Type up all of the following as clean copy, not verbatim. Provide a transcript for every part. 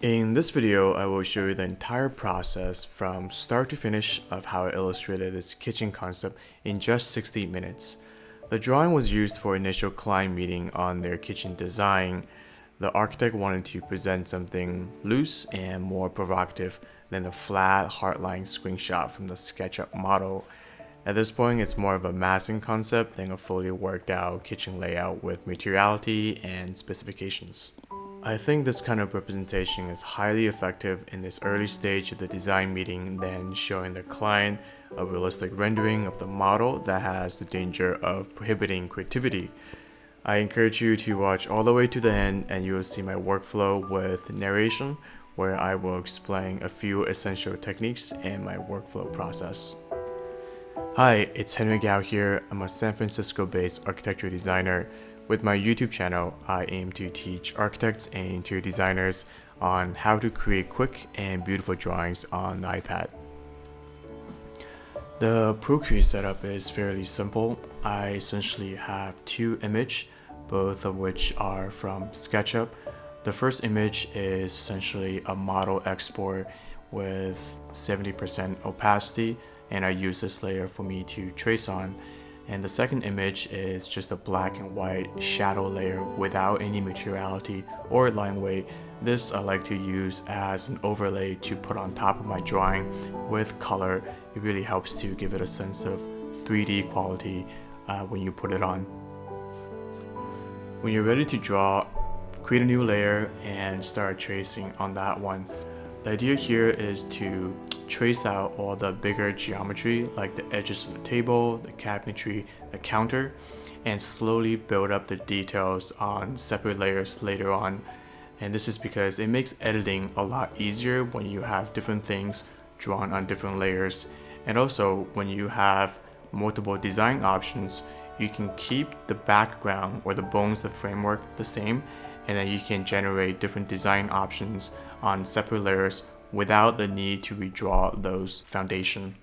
In this video, I will show you the entire process from start to finish of how I illustrated this kitchen concept in just 60 minutes. The drawing was used for initial client meeting on their kitchen design. The architect wanted to present something loose and more provocative than the flat, hard-line screenshot from the SketchUp model. At this point, it's more of a massing concept than a fully worked out kitchen layout with materiality and specifications. I think this kind of representation is highly effective in this early stage of the design meeting than showing the client a realistic rendering of the model that has the danger of prohibiting creativity. I encourage you to watch all the way to the end and you will see my workflow with narration, where I will explain a few essential techniques and my workflow process. Hi, it's Henry Gao here. I'm a San Francisco-based architecture designer. With my YouTube channel, I aim to teach architects and interior designers on how to create quick and beautiful drawings on the iPad. The Procreate setup is fairly simple. I essentially have two images, both of which are from SketchUp. The first image is essentially a model export with 70% opacity, and I use this layer for me to trace on. And the second image is just a black and white shadow layer without any materiality or line weight. This I like to use as an overlay to put on top of my drawing with color. It really helps to give it a sense of 3D quality when you put it on. When you're ready to draw, create a new layer and start tracing on that one. The idea here is to trace out all the bigger geometry like the edges of the table, the cabinetry, the counter, and slowly build up the details on separate layers later on. And this is because it makes editing a lot easier when you have different things drawn on different layers. And also when you have multiple design options, you can keep the background or the bones of the framework the same, and then you can generate different design options on separate layers without the need to redraw those foundation.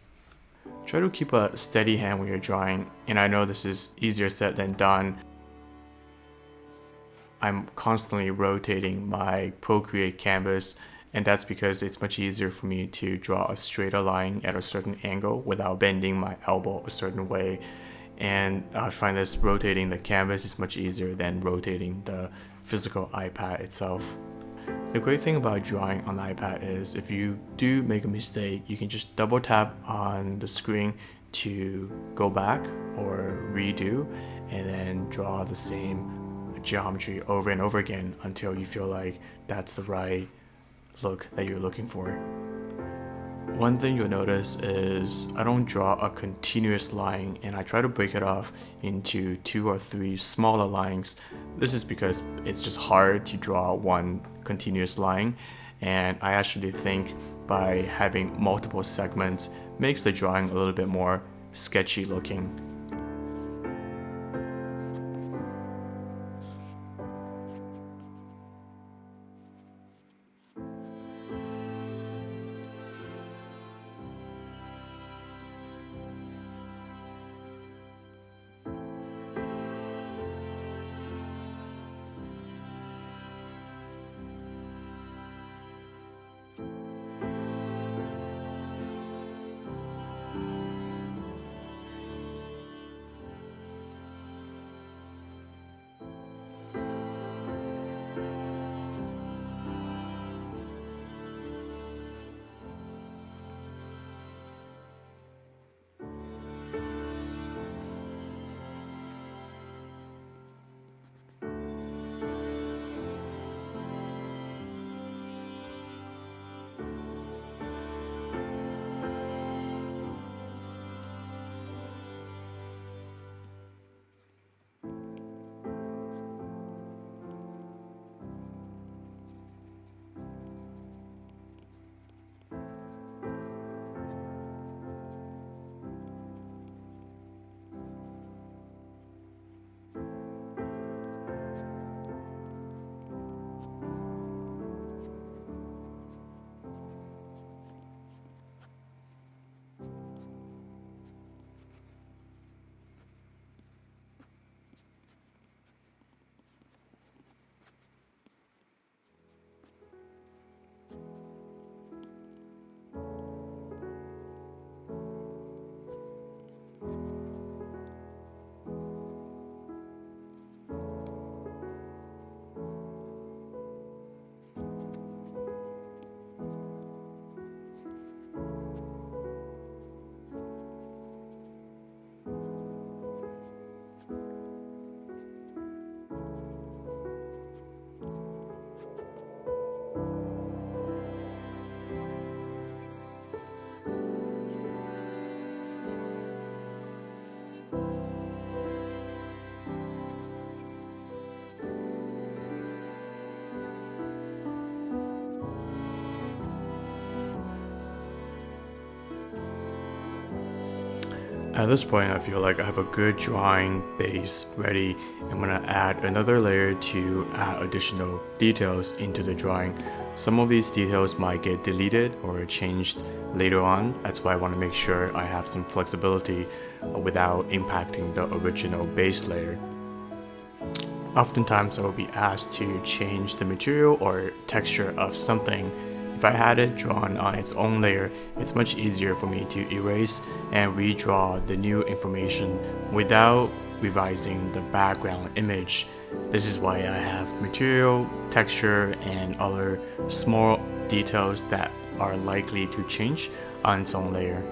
Try to keep a steady hand when you're drawing, and I know this is easier said than done. I'm constantly rotating my Procreate canvas, and that's because it's much easier for me to draw a straighter line at a certain angle without bending my elbow a certain way. And I find this rotating the canvas is much easier than rotating the physical iPad itself. The great thing about drawing on the iPad is if you do make a mistake, you can just double tap on the screen to go back or redo and then draw the same geometry over and over again until you feel like that's the right look that you're looking for. One thing you'll notice is I don't draw a continuous line, and I try to break it off into 2 or 3 smaller lines. This is because it's just hard to draw one continuous line, and I actually think by having multiple segments makes the drawing a little bit more sketchy looking. At this point, I feel like I have a good drawing base ready. I'm gonna add another layer to add additional details into the drawing. Some of these details might get deleted or changed later on. That's why I want to make sure I have some flexibility without impacting the original base layer. Oftentimes I will be asked to change the material or texture of something. If I had it drawn on its own layer, it's much easier for me to erase and redraw the new information without revising the background image. This is why I have material, texture, and other small details that are likely to change on its own layer.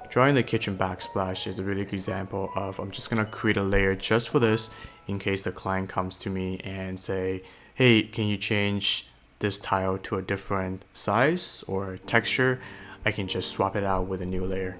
Drawing the kitchen backsplash is a really good example of I'm just gonna create a layer just for this in case the client comes to me and say, hey, can you change this tile to a different size or texture? I can just swap it out with a new layer.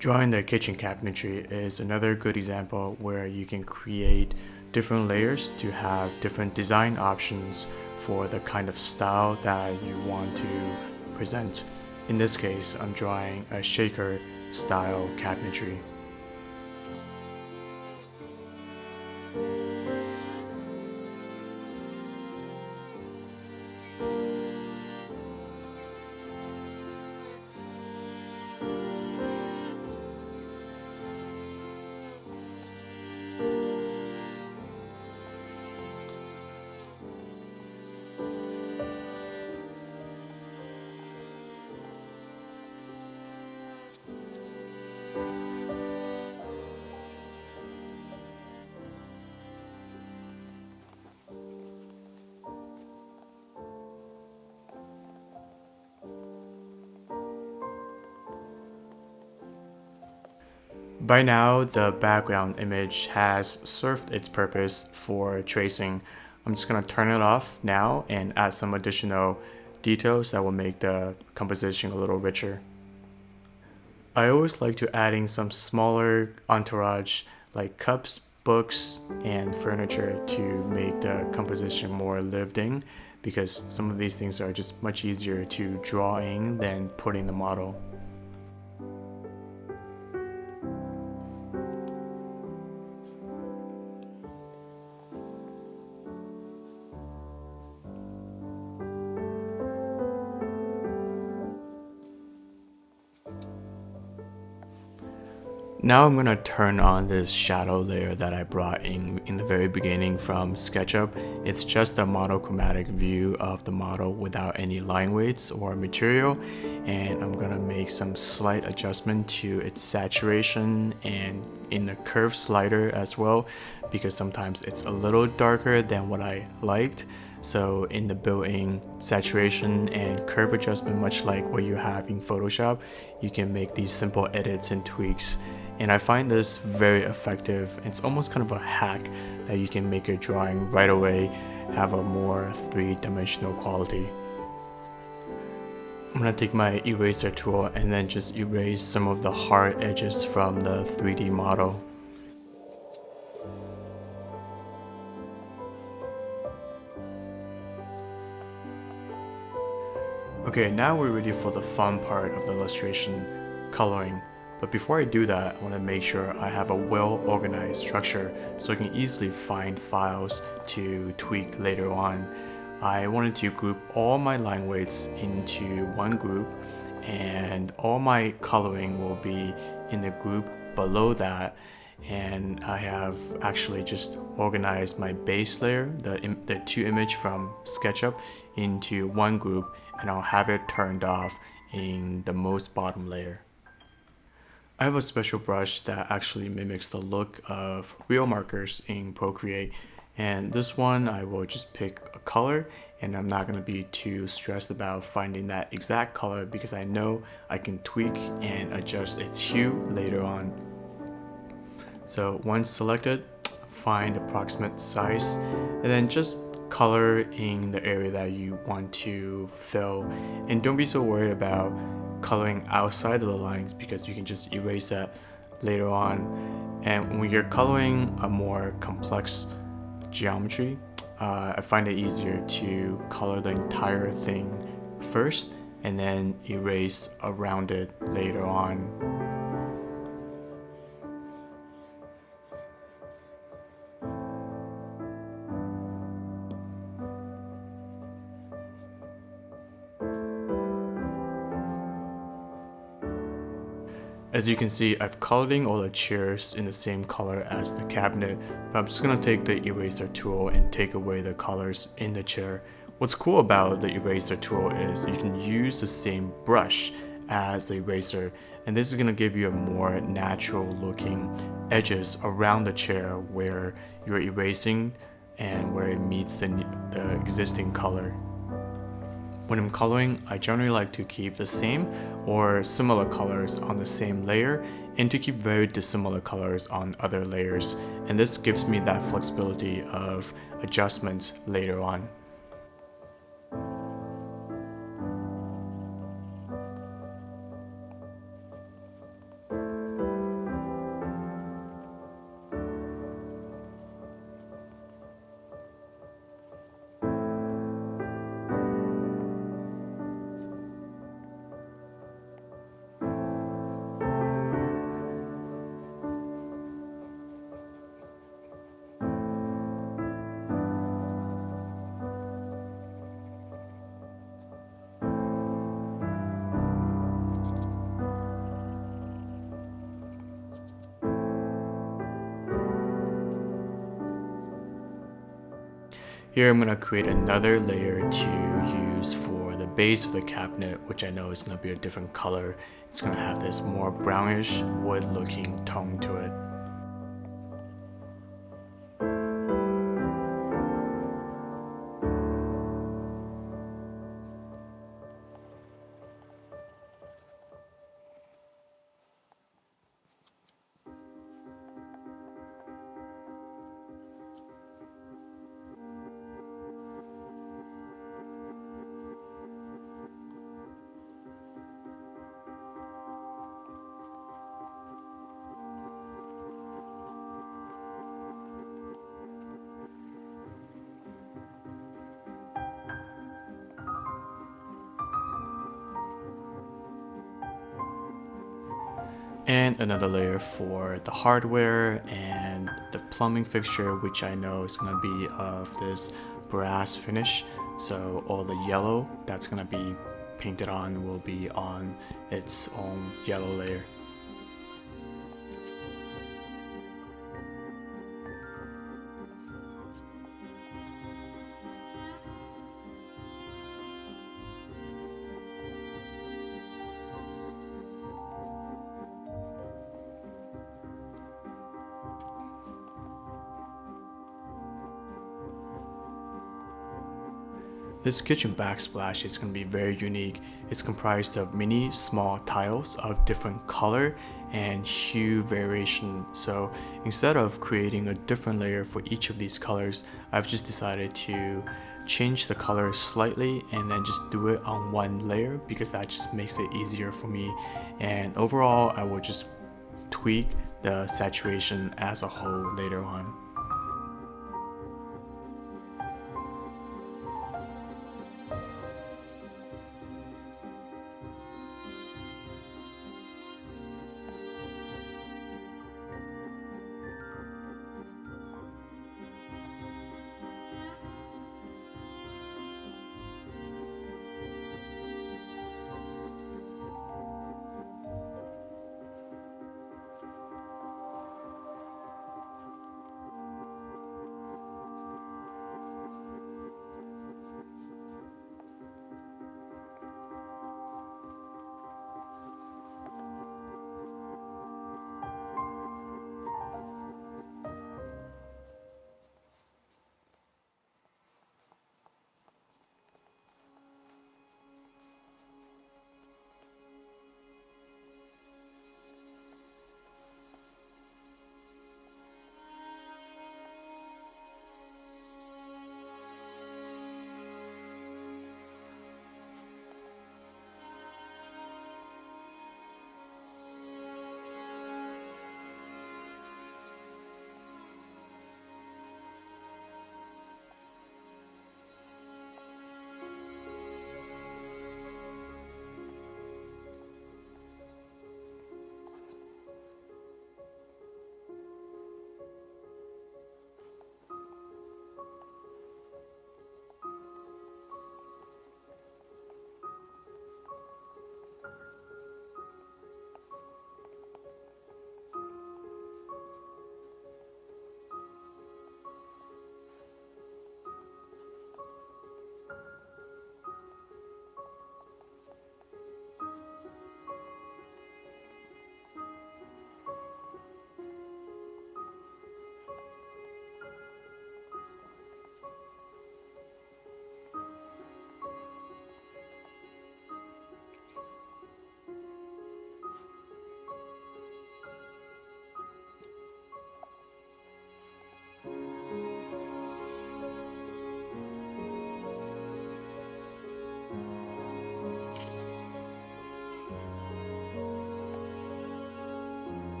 Drawing the kitchen cabinetry is another good example where you can create different layers to have different design options for the kind of style that you want to present. In this case, I'm drawing a shaker style cabinetry. By now, the background image has served its purpose for tracing. I'm just going to turn it off now and add some additional details that will make the composition a little richer. I always like to adding some smaller entourage like cups, books, and furniture to make the composition more lived in, because some of these things are just much easier to draw in than putting the model. Now I'm going to turn on this shadow layer that I brought in the very beginning from SketchUp. It's just a monochromatic view of the model without any line weights or material, and I'm going to make some slight adjustment to its saturation and in the curve slider as well, because sometimes it's a little darker than what I liked. So in the built-in saturation and curve adjustment, much like what you have in Photoshop, you can make these simple edits and tweaks. And I find this very effective. It's almost kind of a hack that you can make your drawing right away have a more three-dimensional quality. I'm gonna take my eraser tool and then just erase some of the hard edges from the 3D model. Okay, now we're ready for the fun part of the illustration, coloring. But before I do that, I want to make sure I have a well-organized structure so I can easily find files to tweak later on. I wanted to group all my line weights into one group, and all my coloring will be in the group below that. And I have actually just organized my base layer, the two image from SketchUp, into one group, and I'll have it turned off in the most bottom layer. I have a special brush that actually mimics the look of real markers in Procreate, and this one I will just pick a color, and I'm not going to be too stressed about finding that exact color because I know I can tweak and adjust its hue later on. So once selected, find approximate size, and then just color in the area that you want to fill, and don't be so worried about coloring outside of the lines because you can just erase that later on. And when you're coloring a more complex geometry, I find it easier to color the entire thing first and then erase around it later on. As you can see, I've colored in all the chairs in the same color as the cabinet, but I'm just going to take the eraser tool and take away the colors in the chair. What's cool about the eraser tool is you can use the same brush as the eraser, and this is going to give you a more natural looking edges around the chair where you're erasing and where it meets the existing color. When I'm coloring, I generally like to keep the same or similar colors on the same layer and to keep very dissimilar colors on other layers, and this gives me that flexibility of adjustments later on. Here I'm going to create another layer to use for the base of the cabinet, which I know is going to be a different color. It's going to have this more brownish wood looking tone to it. And another layer for the hardware and the plumbing fixture, which I know is going to be of this brass finish. So all the yellow that's going to be painted on will be on its own yellow layer. This kitchen backsplash is going to be very unique. It's comprised of many small tiles of different color and hue variation. So instead of creating a different layer for each of these colors, I've just decided to change the color slightly and then just do it on one layer because that just makes it easier for me. And overall, I will just tweak the saturation as a whole later on.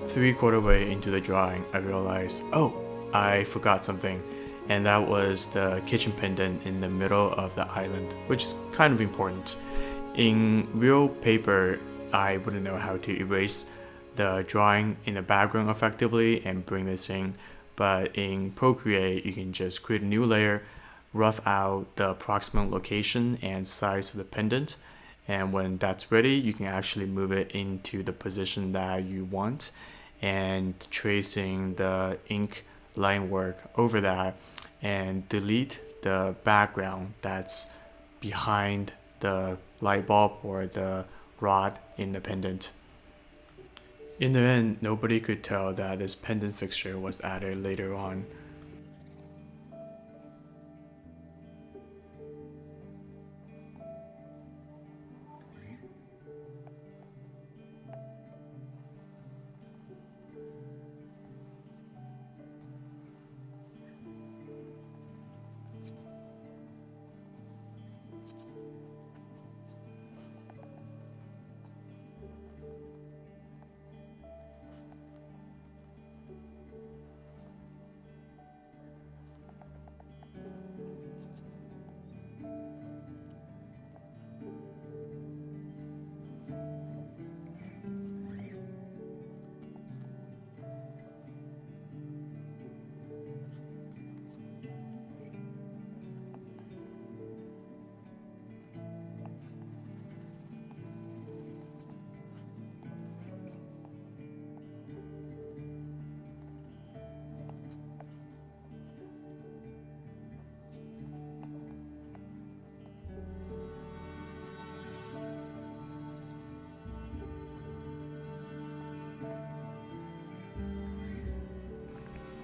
3/4 way into the drawing, I realized, oh, I forgot something, and that was the kitchen pendant in the middle of the island, which is kind of important. In real paper, I wouldn't know how to erase the drawing in the background effectively and bring this in, but in Procreate, you can just create a new layer, rough out the approximate location and size of the pendant, and when that's ready, you can actually move it into the position that you want, and tracing the ink line work over that and delete the background that's behind the light bulb or the rod in the pendant. In the end, nobody could tell that this pendant fixture was added later on.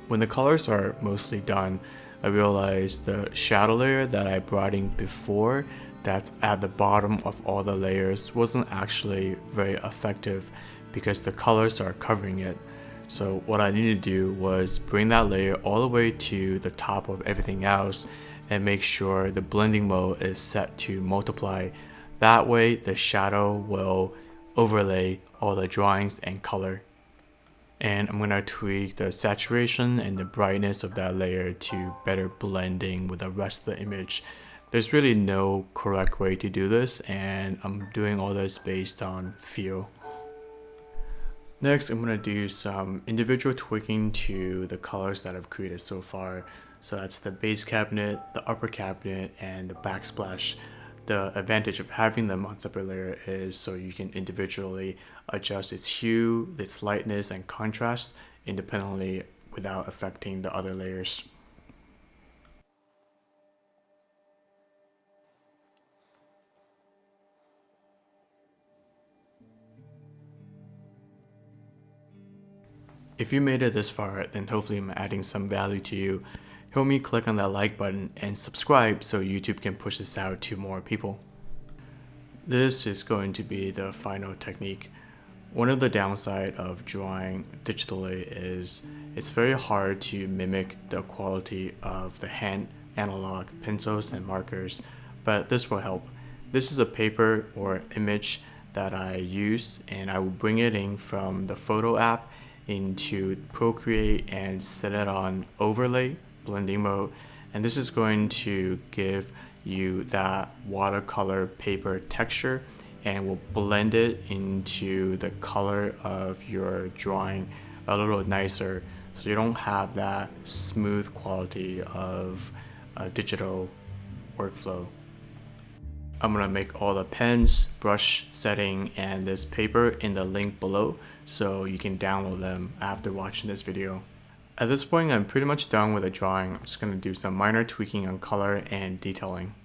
When the colors are mostly done, I realized the shadow layer that I brought in before, that's at the bottom of all the layers, wasn't actually very effective because the colors are covering it. So what I needed to do was bring that layer all the way to the top of everything else and make sure the blending mode is set to multiply. That way the shadow will overlay all the drawings and color. And I'm gonna tweak the saturation and the brightness of that layer to better blending with the rest of the image. There's really no correct way to do this, and I'm doing all this based on feel. Next, I'm gonna do some individual tweaking to the colors that I've created so far. So that's the base cabinet, the upper cabinet, and the backsplash. The advantage of having them on separate layer is so you can individually adjust its hue, its lightness, and contrast independently without affecting the other layers. If you made it this far, then hopefully I'm adding some value to you. Help me click on that like button and subscribe so YouTube can push this out to more people. This is going to be the final technique. One of the downside of drawing digitally is it's very hard to mimic the quality of the hand analog pencils and markers, but this will help. This is a paper or image that I use, and I will bring it in from the photo app into Procreate and set it on overlay blending mode, and this is going to give you that watercolor paper texture and will blend it into the color of your drawing a little nicer, so you don't have that smooth quality of a digital workflow. I'm gonna make all the pens, brush setting, and this paper in the link below so you can download them after watching this video. At this point, I'm pretty much done with the drawing. I'm just gonna do some minor tweaking on color and detailing.